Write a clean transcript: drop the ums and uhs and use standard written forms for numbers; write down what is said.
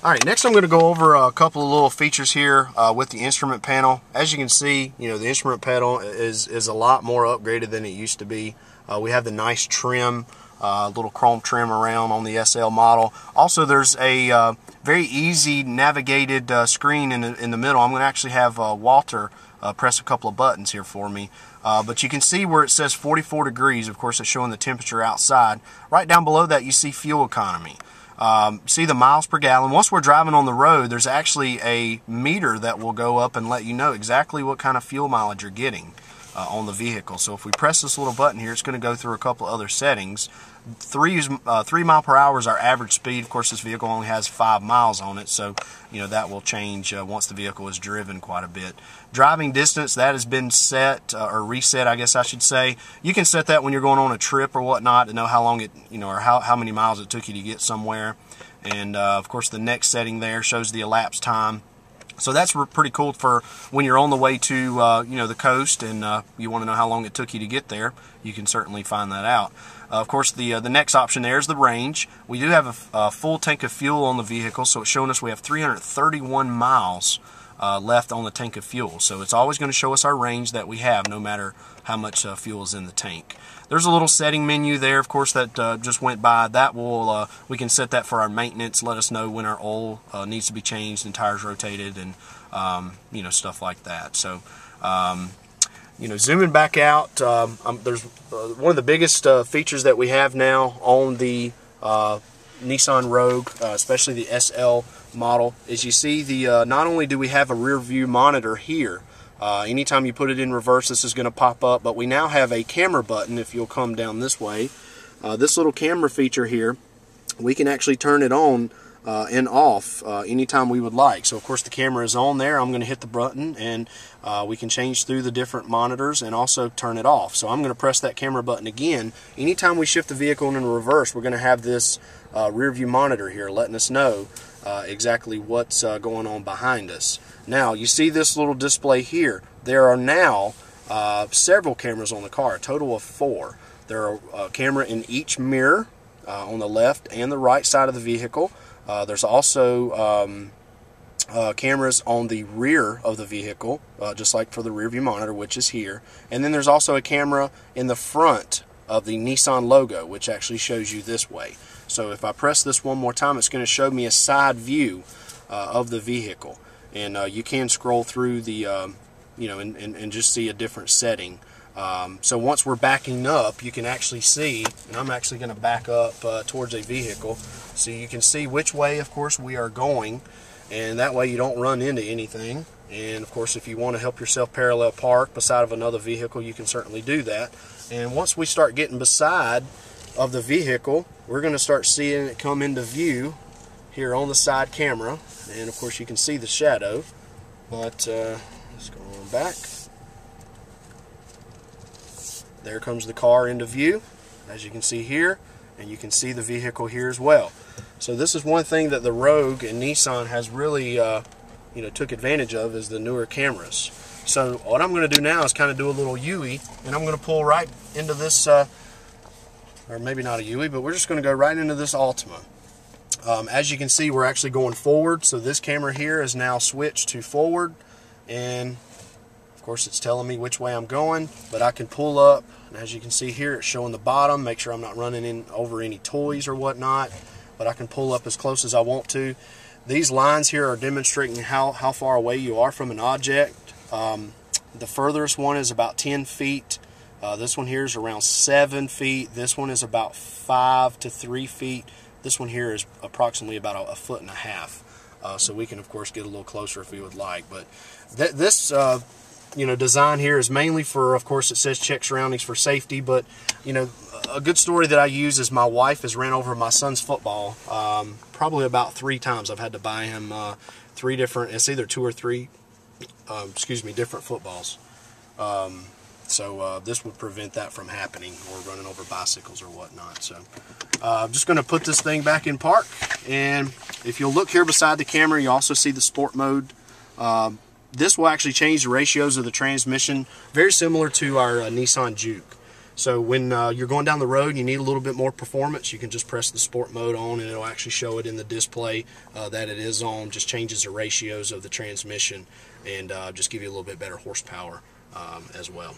Alright, next I'm going to go over a couple of little features here with the instrument panel. As you can see, the instrument panel is a lot more upgraded than it used to be. We have the nice trim, little chrome trim around on the SL model. Also, there's a very easy navigated screen in the middle. I'm going to actually have Walter press a couple of buttons here for me. But you can see where it says 44 degrees. Of course, it's showing the temperature outside. Right down below that, you see fuel economy. See the miles per gallon. Once we're driving on the road, there's actually a meter that will go up and let you know exactly what kind of fuel mileage you're getting on the vehicle. So if we press this little button here, it's going to go through a couple other settings. 3 mile per hour is our average speed. Of course, this vehicle only has 5 miles on it, so that will change once the vehicle is driven quite a bit. Driving distance, that has been set or reset, I guess I should say. You can set that when you're going on a trip or whatnot to know how long it, or how many miles it took you to get somewhere. And of course, the next setting there shows the elapsed time. So that's pretty cool for when you're on the way to the coast and you want to know how long it took you to get there. You can certainly find that out. Of course, the next option there is the range. We do have a full tank of fuel on the vehicle, so it's showing us we have 331 miles left on the tank of fuel. So it's always going to show us our range that we have, no matter how much fuel is in the tank. There's a little setting menu there, of course, that just went by. That will we can set that for our maintenance, let us know when our oil needs to be changed and tires rotated, and stuff like that. So zooming back out, there's one of the biggest features that we have now on the Nissan Rogue, especially the SL model, is you see the not only do we have a rear view monitor here. Anytime you put it in reverse, this is going to pop up, but we now have a camera button. If you'll come down this way, this little camera feature here, we can actually turn it on and off anytime we would like. So of course the camera is on there. I'm going to hit the button and we can change through the different monitors and also turn it off. So I'm going to press that camera button again. Anytime we shift the vehicle in reverse, we're going to have this rear view monitor here letting us know exactly what's going on behind us. Now you see this little display here. There are now several cameras on the car, a total of 4. There are a camera in each mirror on the left and the right side of the vehicle. There's also cameras on the rear of the vehicle, just like for the rear view monitor, which is here. And then there's also a camera in the front of the Nissan logo, which actually shows you this way. So if I press this one more time, it's going to show me a side view of the vehicle. And you can scroll through the, and just see a different setting. So once we're backing up, you can actually see, and I'm actually going to back up towards a vehicle, so you can see which way, of course, we are going, and that way you don't run into anything. And of course, if you want to help yourself parallel park beside of another vehicle, you can certainly do that. And once we start getting beside of the vehicle, we're going to start seeing it come into view here on the side camera, and of course you can see the shadow. But let's go on back. There comes the car into view, as you can see here, and you can see the vehicle here as well. So this is one thing that the Rogue and Nissan has really took advantage of, is the newer cameras. So what I'm going to do now is kind of do a little U-ey, and I'm going to pull right into this, or maybe not a U-ey, but we're just going to go right into this Altima. As you can see, we're actually going forward, so this camera here is now switched to forward, and of course it's telling me which way I'm going, but I can pull up, and as you can see here, it's showing the bottom, make sure I'm not running over any toys or whatnot, but I can pull up as close as I want to. These lines here are demonstrating how far away you are from an object. The furthest one is about 10 feet. This one here is around 7 feet. This one is about 5 to 3 feet. This one here is approximately about a 1.5 feet. So we can, of course, get a little closer if we would like. But this design here is mainly for, of course, it says check surroundings for safety. But, a good story that I use is my wife has ran over my son's football probably about 3 times. I've had to buy him 3 different, it's either 2 or 3, different footballs. So this would prevent that from happening, or running over bicycles or whatnot. So I'm just going to put this thing back in park, and if you'll look here beside the camera, you also see the sport mode. This will actually change the ratios of the transmission, very similar to our Nissan Juke. So when you're going down the road and you need a little bit more performance, you can just press the sport mode on and it'll actually show it in the display that it is on. Just changes the ratios of the transmission and just give you a little bit better horsepower as well.